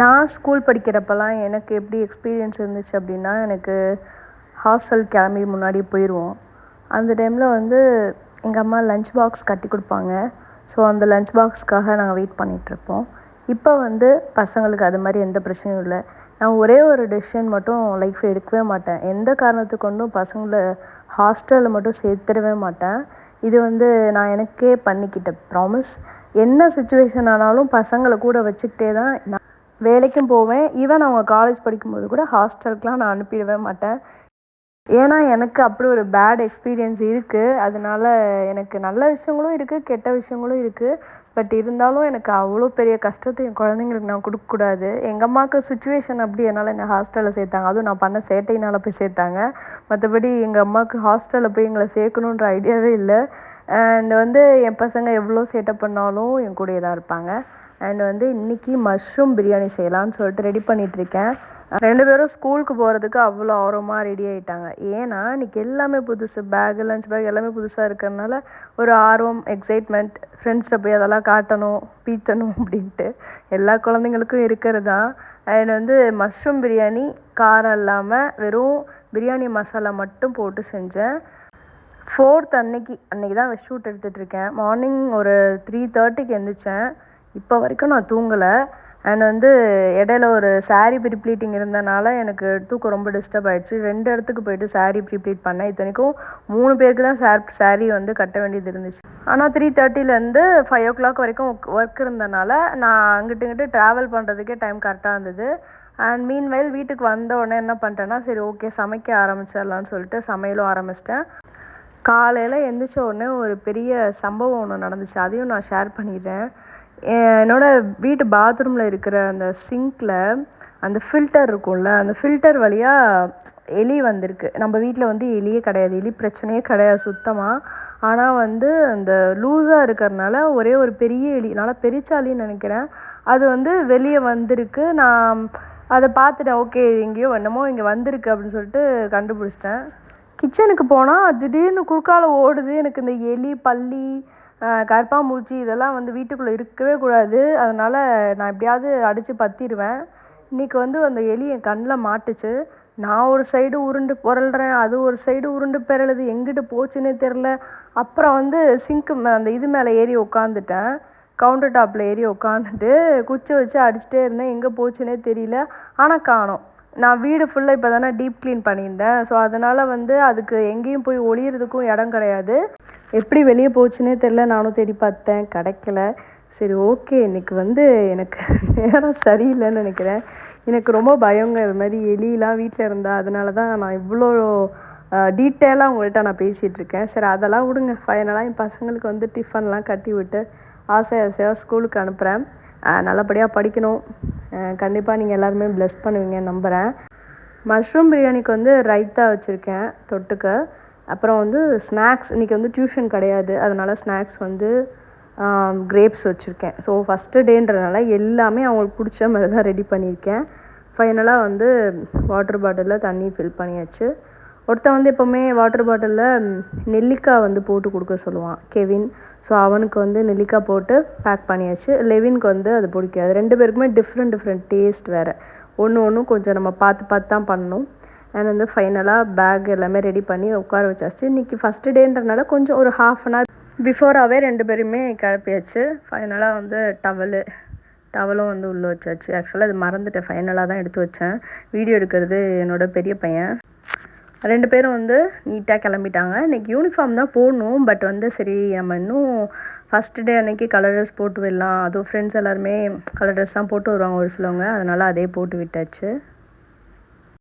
நான் ஸ்கூல் படிக்கிறப்பலாம் எனக்கு எப்படி எக்ஸ்பீரியன்ஸ் இருந்துச்சு அப்படின்னா, எனக்கு ஹாஸ்டல் கிளம்பி முன்னாடி போயிடுவோம். அந்த டைமில் வந்து எங்கள் அம்மா லஞ்ச் பாக்ஸ் கட்டி கொடுப்பாங்க. ஸோ அந்த லஞ்ச் பாக்ஸ்க்காக நாங்கள் வெயிட் பண்ணிகிட்ருப்போம். இப்போ வந்து பசங்களுக்கு அது மாதிரி எந்த பிரச்சனையும் இல்லை. நான் ஒரே ஒரு டெசிஷன் மட்டும் லைஃப்பில் எடுக்கவே மாட்டேன். எந்த காரணத்துக்கு கொண்டும் பசங்களை ஹாஸ்டலில் மட்டும் சேர்த்துடவே மாட்டேன். இது வந்து நான் எனக்கே பண்ணிக்கிட்ட ப்ராமிஸ். என்ன சுச்சுவேஷன் ஆனாலும் பசங்களை கூட வச்சுக்கிட்டே தான் நான் வேலைக்கும் போவேன். ஈவன் அவங்க காலேஜ் படிக்கும்போது கூட ஹாஸ்டலுக்குலாம் நான் அனுப்பிடவே மாட்டேன். ஏன்னா எனக்கு அப்படி ஒரு பேட் எக்ஸ்பீரியன்ஸ் இருக்குது. அதனால எனக்கு நல்ல விஷயங்களும் இருக்குது, கெட்ட விஷயங்களும் இருக்குது. பட் இருந்தாலும் எனக்கு அவ்வளோ பெரிய கஷ்டத்தை என் குழந்தைங்களுக்கு நான் கொடுக்கக்கூடாது. எங்கள் அம்மாவுக்கு சுச்சுவேஷன் அப்படி என்னால் என்னை ஹாஸ்டலில் சேர்த்தாங்க. அதுவும் நான் பண்ண சேட்டையினால் போய் சேர்த்தாங்க. மற்றபடி எங்கள் அம்மாவுக்கு ஹாஸ்டலில் போய் எங்களை சேர்க்கணுன்ற ஐடியாவே இல்லை. அண்ட் வந்து என் பசங்க எவ்வளோ சேட்டை பண்ணாலும் என் கூடயே தான் இருப்பாங்க. அண்ட் வந்து இன்றைக்கி மஷ்ரூம் பிரியாணி செய்யலான்னு சொல்லிட்டு ரெடி பண்ணிகிட்ருக்கேன். 2 பேரும் ஸ்கூலுக்கு போகிறதுக்கு அவ்வளோ ஆர்வமாக ரெடி ஆகிட்டாங்க. ஏன்னா இன்றைக்கி எல்லாமே புதுசு, பேகு, லஞ்ச் பேக் எல்லாமே புதுசாக இருக்கிறதுனால ஒரு ஆர்வம், எக்ஸைட்மெண்ட், ஃப்ரெண்ட்ஸ்கிட்ட போய் அதெல்லாம் காட்டணும், பீத்தணும் அப்படின்ட்டு எல்லா குழந்தைங்களுக்கும் இருக்கிறது தான். அண்ட் வந்து மஷ்ரூம் பிரியாணி காரம் இல்லாமல் வெறும் பிரியாணி மசாலா மட்டும் போட்டு செஞ்சேன். 4th அன்னைக்கு தான் ஷூட் எடுத்துகிட்ருக்கேன். மார்னிங் ஒரு 3:30க்கு எழுந்திரிச்சேன். இப்போ வரைக்கும் நான் தூங்கலை. அண்ட் வந்து இடையில ஒரு சாரீ ப்ரீப்ளீட்டிங் இருந்தனால எனக்கு தூக்கம் ரொம்ப டிஸ்டர்ப் ஆகிடுச்சு. 2 இடத்துக்கு போயிட்டு சாரீ ப்ரீப்ளீட் பண்ணேன். இத்தனைக்கும் 3 பேருக்கு தான் சாரீ வந்து கட்ட வேண்டியது இருந்துச்சு. ஆனால் 3:30லேருந்து 5 o'clock வரைக்கும் ஒர்க் இருந்தனால நான் இங்கிட்டு ட்ராவல் பண்ணுறதுக்கே டைம் கரெக்டாக இருந்தது. அண்ட் மீன்வைல் வீட்டுக்கு வந்த உடனே என்ன பண்ணிட்டேன்னா, சரி ஓகே சமைக்க ஆரம்பிச்சிடலான்னு சொல்லிட்டு சமையலும் ஆரம்பிச்சிட்டேன். காலையில் எழுந்திரிச்ச உடனே ஒரு பெரிய சம்பவம் ஒன்று நடந்துச்சு. அதையும் நான் ஷேர் பண்ணிடுறேன். என்னோடய வீட்டு பாத்ரூமில் இருக்கிற அந்த சிங்க்கில் அந்த ஃபில்டர் இருக்கும்ல, அந்த ஃபில்டர் வழியாக எலி வந்திருக்கு. நம்ம வீட்டில் வந்து எலியே கிடையாது, எலி பிரச்சனையே கிடையாது சுத்தமாக. ஆனால் வந்து அந்த லூஸாக இருக்கிறதுனால ஒரே ஒரு பெரிய எலி, நல்லா பெருச்சாலின்னு நினைக்கிறேன், அது வந்து வெளியே வந்திருக்கு. நான் அதை பார்த்துட்டேன், ஓகே எங்கேயோ என்னமோ இங்கே வந்திருக்கு அப்படின்னு சொல்லிட்டு கண்டுபிடிச்சிட்டேன். கிச்சனுக்கு போனால் திடீர்னு குறுக்கால ஓடுது. எனக்கு இந்த எலி, பல்லி, கரப்பாம்பூச்சி இதெல்லாம் வந்து வீட்டுக்குள்ளே இருக்கவே கூடாது. அதனால் நான் எப்படியாவது அடித்து பற்றிடுவேன். இன்றைக்கி வந்து அந்த எலி என் கண்ணில் மாட்டுச்சு. நான் ஒரு சைடு உருண்டு புரள்றேன், அது ஒரு சைடு உருண்டு பெறலுது, எங்கிட்டு போச்சுன்னே தெரில. அப்புறம் வந்து சிங்க்கு அந்த இது மேலே ஏறி உட்காந்துட்டேன். கவுண்டர் டாப்பில் ஏறி உட்காந்துட்டு குச்சி வச்சு அடிச்சுட்டே இருந்தேன். எங்கே போச்சுன்னே தெரியல. ஆனால் காணோம். நான் வீடு ஃபுல்லாக இப்போ தானே டீப் க்ளீன் பண்ணியிருந்தேன். ஸோ அதனால் வந்து அதுக்கு எங்கேயும் போய் ஒளியறதுக்கும் இடம் கிடையாது. எப்படி வெளியே போச்சுன்னே தெரில. நானும் தேடி பார்த்தேன், கிடைக்கல. சரி ஓகே, இன்றைக்கி வந்து எனக்கு நேரம் சரியில்லைன்னு நினைக்கிறேன். எனக்கு ரொம்ப பயங்க இது மாதிரி எலிலாம் வீட்டில் இருந்தால். அதனால தான் நான் இவ்வளோ டீட்டெயிலாக உங்கள்கிட்ட நான் பேசிகிட்ருக்கேன். சரி அதெல்லாம் விடுங்க. ஃபைனலாக என் பசங்களுக்கு வந்து டிஃபன்லாம் கட்டி விட்டு ஆசையாக ஸ்கூலுக்கு அனுப்புகிறேன். நல்லபடியாக படிக்கணும். கண்டிப்பாக நீங்கள் எல்லாருமே ப்ளெஸ் பண்ணுவீங்கன்னு நம்புகிறேன். மஷ்ரூம் பிரியாணிக்கு வந்து ரைத்தா வச்சுருக்கேன் தொட்டுக்க. அப்புறம் வந்து ஸ்நாக்ஸ், இன்றைக்கி வந்து டியூஷன் கிடையாது, அதனால் ஸ்நாக்ஸ் வந்து கிரேப்ஸ் வச்சுருக்கேன். ஸோ ஃபஸ்ட்டு டேன்றதுனால எல்லாமே அவங்களுக்கு பிடிச்ச மாதிரி தான் ரெடி பண்ணியிருக்கேன். ஃபைனலாக வந்து வாட்டர் பாட்டிலில் தண்ணி ஃபில் பண்ணியாச்சு. ஒருத்தன் வந்து எப்போவுமே வாட்டர் பாட்டிலில் நெல்லிக்காய் வந்து போட்டு கொடுக்க சொல்லுவான், கெவின். ஸோ அவனுக்கு வந்து நெல்லிக்காய் போட்டு பேக் பண்ணியாச்சு. லெவினுக்கு வந்து அது பிடிக்காது. 2 பேருக்குமே டிஃப்ரெண்ட் டேஸ்ட் வேறு. ஒன்றும் கொஞ்சம் நம்ம பார்த்து தான் பண்ணணும். அண்ட் வந்து ஃபைனலாக பேக் எல்லாமே ரெடி பண்ணி உட்கார வச்சாச்சு. இன்றைக்கி ஃபஸ்ட்டு டேன்றனால கொஞ்சம் ஒரு 1/2 hour பிஃபோராகவே 2 பேருமே கிளப்பியாச்சு. ஃபைனலாக வந்து டவலும் வந்து உள்ளே வச்சாச்சு. ஆக்சுவலாக இது மறந்துட்டேன், ஃபைனலாக தான் எடுத்து வச்சேன். வீடியோ எடுக்கிறது என்னோடய பெரிய பையன். 2 பேரும் வந்து நீட்டாக கிளம்பிட்டாங்க. இன்றைக்கி யூனிஃபார்ம் தான் போடணும். பட் வந்து சரி நம்ம இன்னும் ஃபஸ்ட்டு டே அன்றைக்கி கலர் ட்ரெஸ் போட்டு விடலாம். அதுவும் ஃப்ரெண்ட்ஸ் எல்லாருமே கலர் ட்ரெஸ் தான் போட்டு வருவாங்க ஒரு சிலவங்க. அதனால் அதே போட்டு விட்டாச்சு.